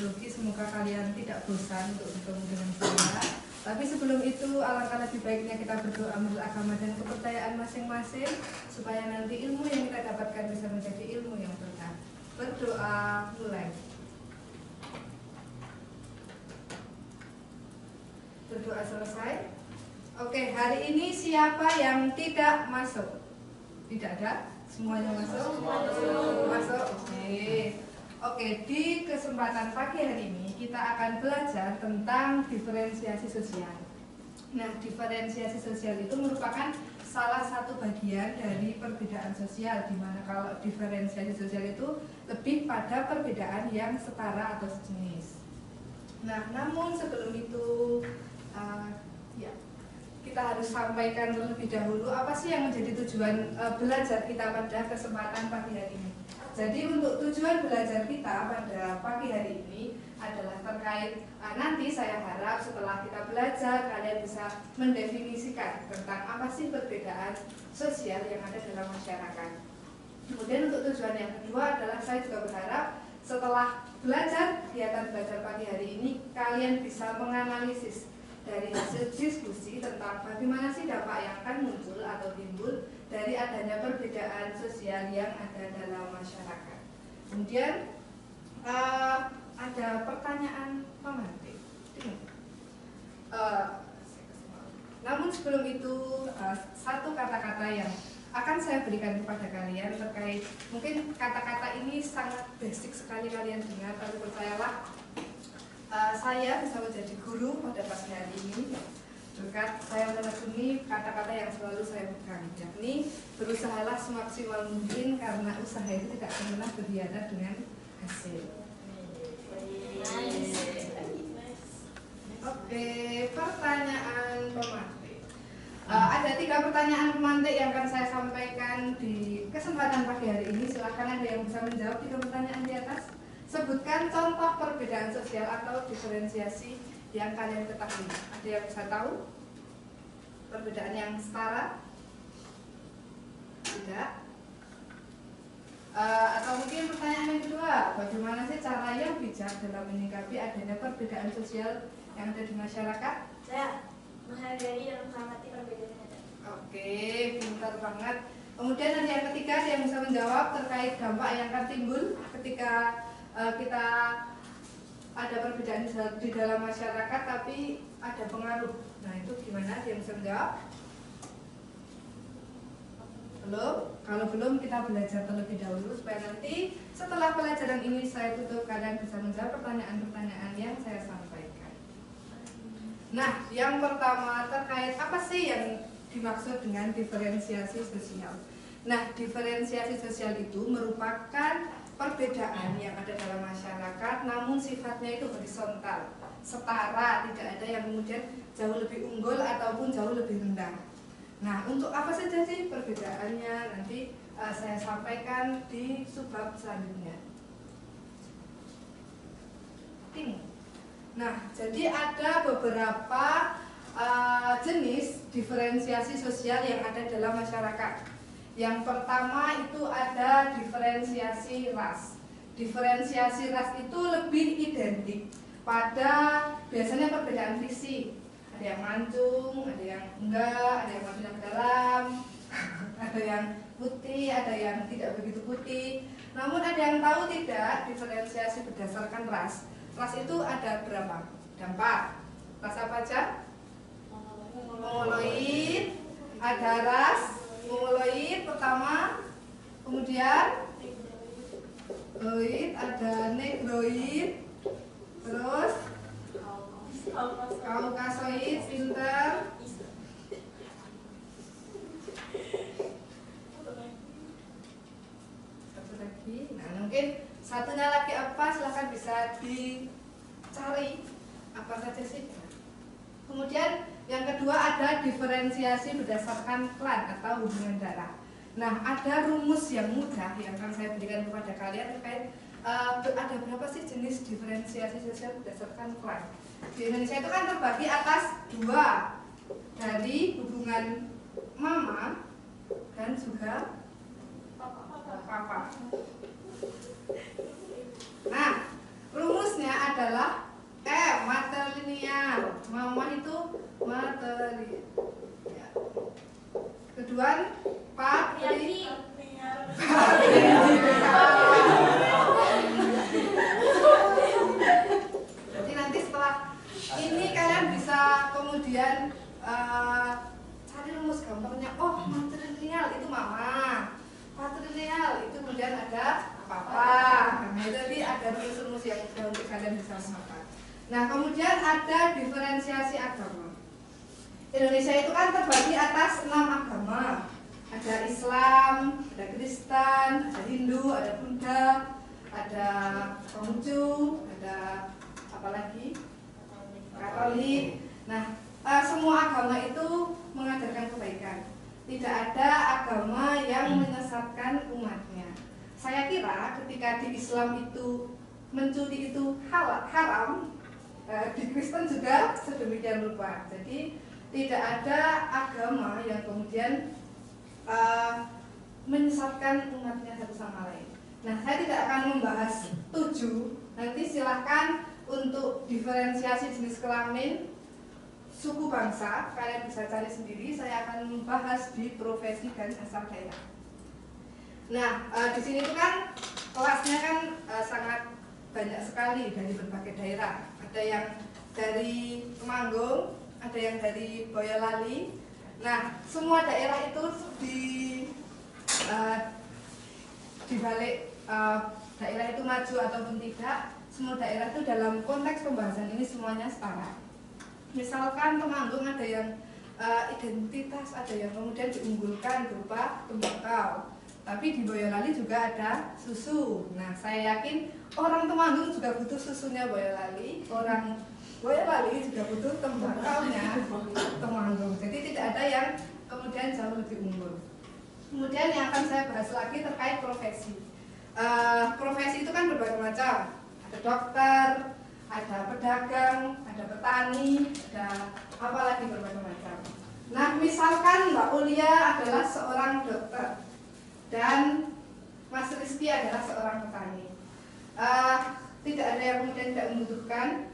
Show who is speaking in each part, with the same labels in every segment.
Speaker 1: psikologi. Semoga kalian tidak bosan untuk bertemu dengan saya. Tapi sebelum itu, alangkah lebih baiknya kita berdoa menurut agama dan kepercayaan masing-masing, supaya nanti ilmu yang kita dapatkan bisa menjadi ilmu yang berkah. Berdoa, mulai. Berdoa selesai. Oke, hari ini siapa yang tidak masuk? Tidak ada? Semuanya masuk? Masuk. Oke, di kesempatan pagi hari ini kita akan belajar tentang diferensiasi sosial. Nah, diferensiasi sosial itu merupakan salah satu bagian dari perbedaan sosial, di mana kalau diferensiasi sosial itu lebih pada perbedaan yang setara atau sejenis. Nah, namun sebelum itu kita harus sampaikan terlebih dahulu apa sih yang menjadi tujuan belajar kita pada kesempatan pagi hari ini. Jadi untuk tujuan belajar kita pada pagi hari ini adalah terkait nanti saya harap setelah kita belajar kalian bisa mendefinisikan tentang apa sih perbedaan sosial yang ada dalam masyarakat. Kemudian untuk tujuan yang kedua adalah saya juga berharap setelah belajar kegiatan belajar pagi hari ini kalian bisa menganalisis dari hasil diskusi tentang bagaimana sih dampak yang akan muncul atau timbul dari adanya perbedaan sosial yang ada dalam masyarakat. Kemudian ada pertanyaan pemantik. Namun sebelum itu satu kata-kata yang akan saya berikan kepada kalian terkait mungkin kata-kata ini sangat basic sekali kalian dengar, tapi percayalah saya bisa menjadi guru pada pagi hari ini berkat saya menekuni kata-kata yang selalu saya pegang, yakni berusahalah semaksimal mungkin karena usaha itu tidak pernah berkhianat dengan hasil. Oke, pertanyaan pemantik. Ada 3 pertanyaan pemantik yang akan saya sampaikan di kesempatan pagi hari ini. Silahkan ada yang bisa menjawab 3 pertanyaan di atas. Sebutkan contoh perbedaan sosial atau diferensiasi yang kalian ketahui. Ada yang bisa tahu? Perbedaan yang setara? Tidak? Atau mungkin pertanyaan yang kedua, bagaimana sih cara yang bijak dalam menyikapi adanya perbedaan sosial yang ada di masyarakat?
Speaker 2: Saya menghargai dan menghormati perbedaan yang ada.
Speaker 1: Oke, pintar banget. Kemudian ada yang ketiga, ada yang bisa menjawab terkait dampak yang akan timbul ketika kita ada perbedaan di dalam masyarakat tapi ada pengaruh. Nah itu gimana? Dia bisa menjawab? Belum? Kalau belum kita belajar terlebih dahulu supaya nanti setelah pelajaran ini saya tutup kalian bisa menjawab pertanyaan-pertanyaan yang saya sampaikan. Nah yang pertama terkait apa sih yang dimaksud dengan diferensiasi sosial? Nah diferensiasi sosial itu merupakan perbedaan yang ada dalam masyarakat namun sifatnya itu horizontal, setara, tidak ada yang kemudian jauh lebih unggul ataupun jauh lebih rendah. Nah untuk apa saja sih perbedaannya nanti saya sampaikan di subbab selanjutnya. Nah jadi ada beberapa jenis diferensiasi sosial yang ada dalam masyarakat. Yang pertama itu ada diferensiasi ras. Diferensiasi ras itu lebih identik pada biasanya perbedaan fisik. Ada yang mancung, ada yang enggak, ada yang mancung yang dalam, ada yang putih, ada yang tidak begitu putih. Namun ada yang tahu tidak diferensiasi berdasarkan ras. Ras itu ada berapa? Ada 4. Ras apa aja? Mongoloid, ada ras Mongoloid pertama, kemudian ada Negroid, terus Kaukasoid, pinter. Satu lagi, nah mungkin satunya lagi apa? Silahkan bisa dicari apa saja sih. Kemudian yang kedua ada diferensiasi berdasarkan klan atau hubungan darah. Nah ada rumus yang mudah yang akan saya berikan kepada kalian terkait ada berapa sih jenis diferensiasi sosial berdasarkan klan. Di Indonesia itu kan terbagi atas 2 dari hubungan mama dan juga papa. Nah Rumusnya adalah matrilineal. Mama itu matrilineal. Kedua, Jadi nanti setelah ini kalian bisa kemudian cari rumus gampangnya. Oh, matrilineal itu mama, patrilineal itu kemudian ada papa. Nah, jadi ada rumus-rumus yang mudah untuk kalian bisa menghafal. Nah, kemudian ada diferensiasi agama. Indonesia itu kan terbagi atas 6 agama. Ada Islam, ada Kristen, ada Hindu, ada Buddha, ada Konghucu, ada apa lagi? Katolik. Nah, semua agama itu mengajarkan kebaikan. Tidak ada agama yang menyesatkan umatnya. Saya kira ketika di Islam itu mencuri itu haram, di Kristen juga sedemikian rupa. Jadi tidak ada agama yang kemudian menyesatkan umatnya satu sama lain. Nah, saya tidak akan membahas 7. Nanti silahkan untuk diferensiasi jenis kelamin, suku bangsa, kalian bisa cari sendiri. Saya akan membahas di profesi dan asal daerah. Nah, di sini tuh kan kelasnya kan sangat banyak sekali dari berbagai daerah. Ada yang dari Temanggung, ada yang dari Boyolali. Nah, semua daerah itu di balik daerah itu maju ataupun tidak, semua daerah itu dalam konteks pembahasan ini semuanya setara. Misalkan Temanggung ada yang identitas, ada yang kemudian diunggulkan berupa tembakau. Tapi di Boyolali juga ada susu. Nah, saya yakin orang Temanggung juga butuh susunya Boyolali, orang Boyolali juga butuh tembakaunya Temanggung. Jadi tidak ada yang kemudian jauh lebih unggul. Kemudian yang akan saya bahas lagi terkait profesi. Profesi itu kan berbagai macam. Ada dokter, ada pedagang, ada petani, ada apa lagi berbagai macam. Nah, misalkan Mbak Ulia adalah seorang dokter dan Mas Rizky adalah seorang petani. Tidak ada yang kemudian tidak membutuhkan.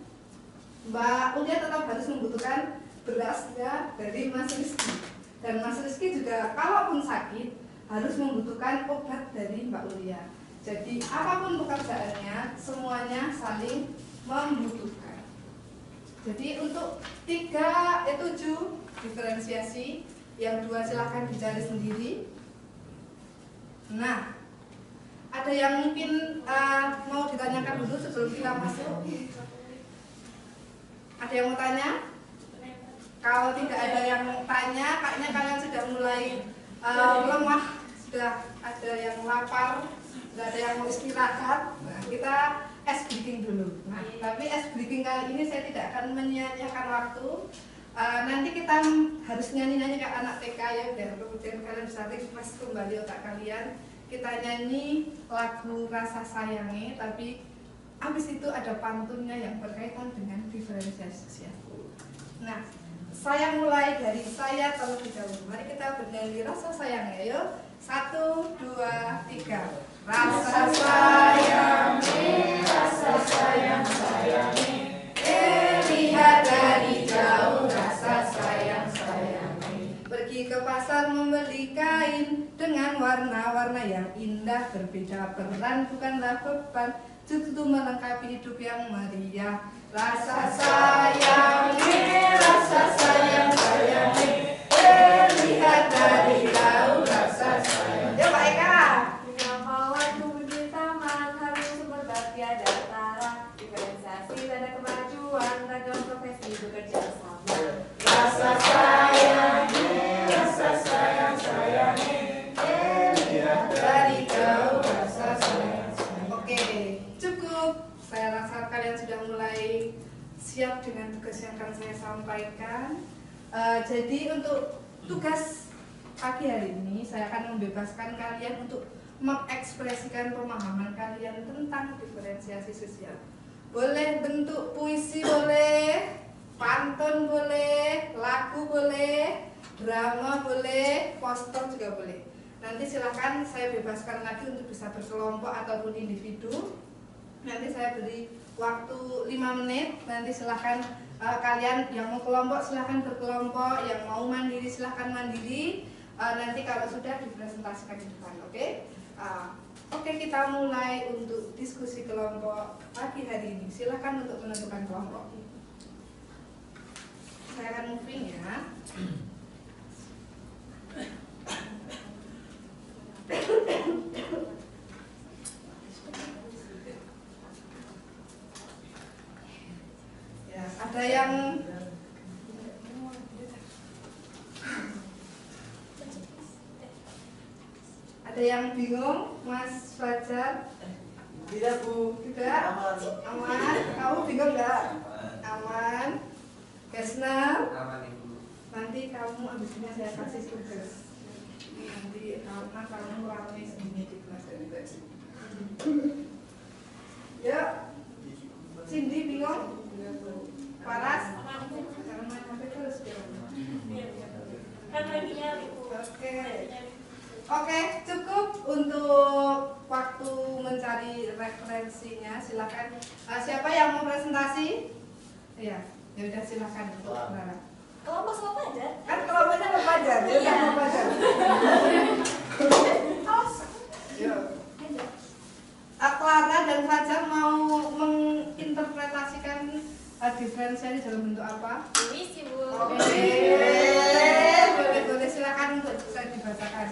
Speaker 1: Mbak Ulia tetap harus membutuhkan berasnya dari Mas Rizky. Dan Mas Rizky juga kalaupun sakit harus membutuhkan obat dari Mbak Ulia. Jadi apapun pekerjaannya semuanya saling membutuhkan. Jadi untuk 7 diferensiasi, yang 2 silahkan dicari sendiri. Nah, ada yang mungkin mau ditanyakan dulu sebelum kita masuk? Ada yang mau tanya? Kalau tidak ada yang mau tanya, kayaknya kalian sudah mulai lemah, sudah ada yang lapar, sudah ada yang mau istirahat. Nah, kita ice breaking dulu. Nah, tapi ice breaking kali ini saya tidak akan menyia-nyiakan waktu. Nanti kita harus nyanyi-nyanyi kayak anak TK ya, biar kemudian kalian bisa refresh kembali otak kalian. Kita nyanyi lagu Rasa Sayangi, tapi habis itu ada pantunnya yang berkaitan dengan diferensiasi sosial. Nah, saya mulai dari saya terlebih dahulu. Mari kita bernyanyi Rasa Sayangi, ayo. 1, 2, 3. Rasa sayangi, rasa sayang sayangi. Lihat dari jauh, rasa sayang sayangi. Pergi ke pasar membeli kain dengan warna-warna yang indah, berbeda peran bukanlah beban, justru melengkapi hidup yang meriah. Rasa sayangi, rasa sayang sayangi. Lihat dari jauh, rasa sayang. Ya Pak Eka.
Speaker 2: Menyapa waktu di taman, harus sumber tiada tara. Diferensiasi tanda kemajuan, ragam profesi bekerja sama.
Speaker 1: Rasa sayangi, rasa sayang sayangi. Lihat dari jauh, rasa sayang sayangi. Oke, cukup. Saya rasa kalian sudah mulai siap dengan tugas yang akan saya sampaikan. Jadi untuk tugas pagi hari ini saya akan membebaskan kalian untuk mengekspresikan pemahaman kalian tentang diferensiasi sosial. Boleh bentuk puisi, boleh pantun, boleh lagu, boleh drama, boleh poster juga boleh. Nanti silakan saya bebaskan lagi untuk bisa berkelompok ataupun individu. Nanti saya beri waktu 5 menit. Nanti silahkan kalian yang mau kelompok silahkan berkelompok, yang mau mandiri silahkan mandiri. Nanti kalau sudah dipresentasikan di depan, oke? Oke, kita mulai untuk diskusi kelompok pagi hari ini. Silahkan untuk menentukan kelompok. Saya akan moving ya. Ya, ada yang bingung, Mas Fajar?
Speaker 3: Tidak, Bu.
Speaker 1: Tidak? Aman. Kamu bingung nggak? Aman. Kesner?
Speaker 3: Aman, Ibu.
Speaker 1: Nanti kamu abis ini saya kasih tugas. Nanti kamu rame sendiri di kelas dari tadi. Ya, Cindy bingung? Paras? Jangan main HP terus ya. Oke, cukup untuk waktu mencari referensinya. Silakan. Siapa yang mau presentasi? Iya, ya udah silakan untuk Clara.
Speaker 2: Kelompok sama Fajar?
Speaker 1: Kan kelompoknya sama Fajar, ya udah sama Fajar. Clara dan Fajar mau menginterpretasikan diferensiasi dalam bentuk apa?
Speaker 2: Puisi, Bu.
Speaker 1: Oke, boleh silakan untuk saya dibacakan.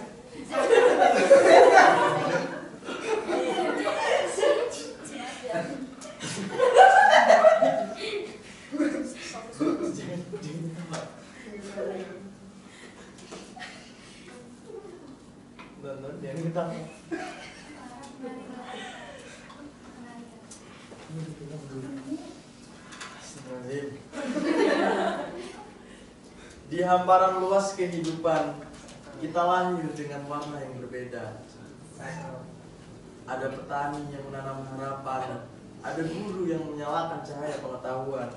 Speaker 3: Jangan kita. Di hamparan luas kehidupan, kita lahir dengan warna yang berbeda. Ada petani yang menanam harapan, ada guru yang menyalakan cahaya pengetahuan,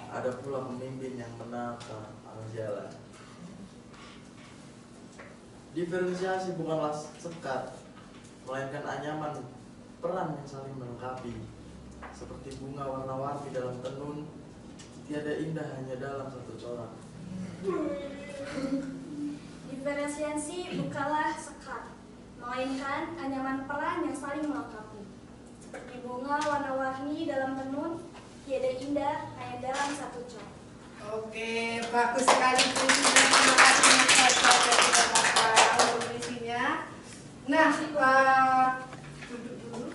Speaker 3: ada pula pemimpin yang menata arah jalan. Diferensiasi bukanlah sekat, melainkan anyaman peran yang saling melengkapi. Seperti bunga warna-warni dalam tenun, tiada indah hanya dalam satu corak.
Speaker 4: Diferensiasi bukanlah sekat, melainkan anyaman peran yang saling melengkapi. Seperti bunga warna-warni dalam tenun, tiada indah hanya dalam satu corak.
Speaker 1: Oke, bagus sekali puisinya. Terima kasih Mas Fajar dari Bapak untuk puisinya. Nah, duduk dulu.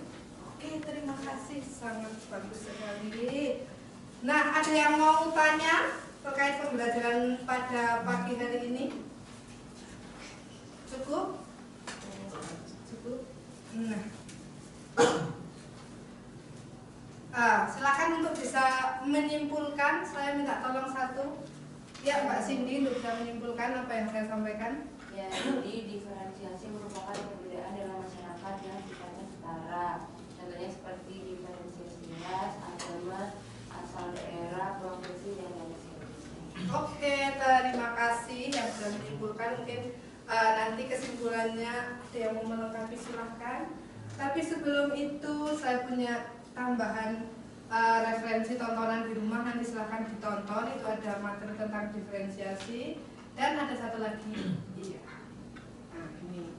Speaker 1: Oke, terima kasih, sangat bagus sekali. Nah, ada yang mau tanya terkait pembelajaran pada pagi hari ini? Cukup? Cukup? Nah. Silakan untuk bisa menyimpulkan. Saya minta tolong satu. Ya, Mbak Cindy untuk bisa menyimpulkan apa yang saya sampaikan.
Speaker 5: Ya, jadi diferensiasi merupakan perbedaan dalam masyarakat yang sifatnya setara. Contohnya seperti diferensiasi ras, agama, asal daerah, profesi, dan lain sebagainya.
Speaker 1: Oke, terima kasih yang sudah menyimpulkan. Mungkin nanti kesimpulannya ada yang mau melengkapi silahkan. Tapi sebelum itu saya punya tambahan referensi tontonan di rumah, nanti silahkan ditonton. Itu ada materi tentang diferensiasi dan ada satu lagi. Iya. Nah, ini.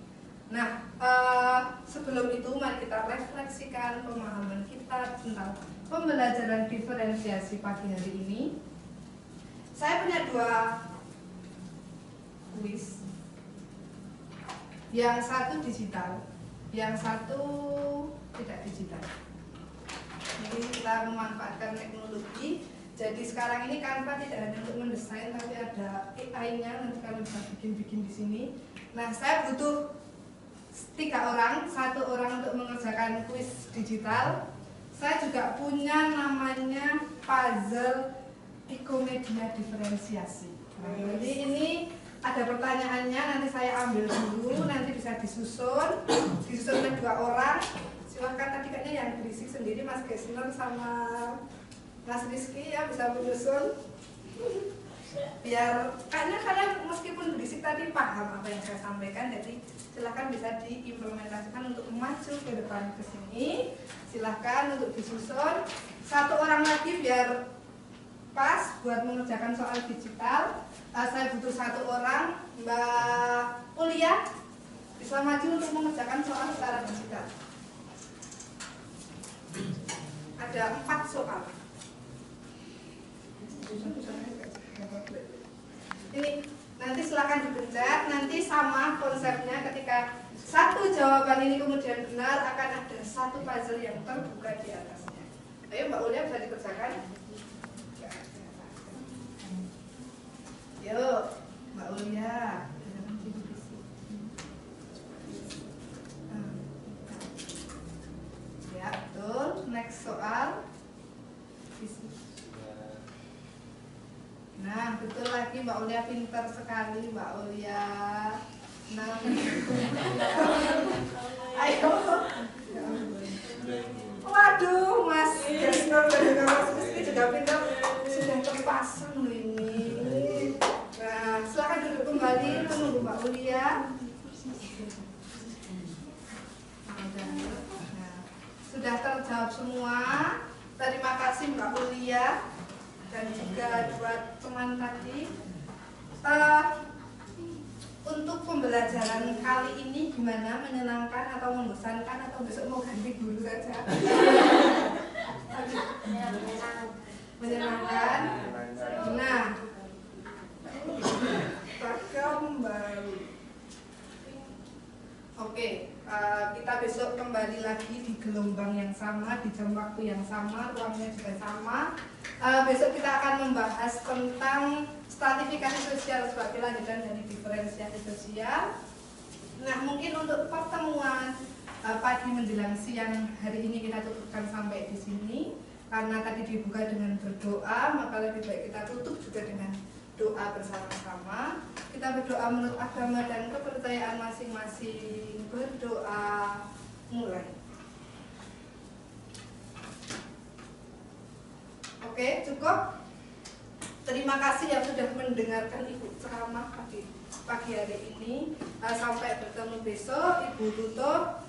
Speaker 1: Nah, sebelum itu mari kita refleksikan pemahaman kita tentang pembelajaran diferensiasi pagi hari ini. Saya punya 2 kuis. Yang satu digital, yang satu tidak digital. Jadi kita memanfaatkan teknologi. Jadi sekarang ini Canva tidak hanya untuk mendesain, tapi ada AI-nya. Nanti kalian bisa bikin-bikin di sini. Nah, saya butuh 3 orang, 1 orang untuk mengerjakan kuis digital. Saya juga punya namanya puzzle psikomedia diferensiasi. Nah, jadi ini ada pertanyaannya, nanti saya ambil dulu, nanti bisa disusun oleh 2 orang. Silahkan, tadi kayaknya yang berisik sendiri Mas Gesner sama Mas Rizky ya bisa menyusun. biar kayaknya kalian meskipun berisik tadi paham apa yang saya sampaikan, jadi silahkan bisa diimplementasikan untuk maju ke depan ke sini. Silahkan untuk disusun satu orang lagi biar pas buat mengerjakan soal digital. Saya butuh satu orang, Mbak Ulia bisa maju untuk mengerjakan soal secara digital. Ada 4 soal. Ini nanti silakan dipencet, nanti sama konsepnya ketika satu jawaban ini kemudian benar akan ada satu puzzle yang terbuka di atasnya. Ayo Mbak Ulia bisa dikerjakan. Yuk Mbak Ulia. Ya betul, next soal. Nah, betul lagi Mbak Ulia, pintar sekali Mbak Ulia. Nah, ayo. Waduh, Mas Gestor dan Mas Rizky juga pintar, sudah terpasang loh ini. Nah, silakan duduk kembali, menunggu Mbak Ulia. Nah, sudah terjawab semua. Terima kasih Mbak Ulia. Dan juga buat teman tadi, untuk pembelajaran kali ini gimana? Menyenangkan atau membosankan atau besok mau ganti guru saja? Menyenangkan. Nah, kembali. Oke, kita besok kembali lagi di gelombang yang sama, di jam waktu yang sama, ruangnya juga sama. Besok kita akan membahas tentang stratifikasi sosial sebagai lanjutan dari diferensiasi sosial. Nah, mungkin untuk pertemuan pagi menjelang siang hari ini kita cukupkan sampai di sini. Karena tadi dibuka dengan berdoa, maka lebih baik kita tutup juga dengan doa bersama-sama. Kita berdoa menurut agama dan kepercayaan masing-masing. Berdoa, mulai. Oke, cukup. Terima kasih yang sudah mendengarkan Ibu ceramah pagi hari ini. Sampai bertemu besok. Ibu tutup.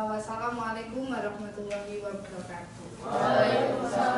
Speaker 1: Wassalamualaikum warahmatullahi wabarakatuh.
Speaker 5: Waalaikumsalam.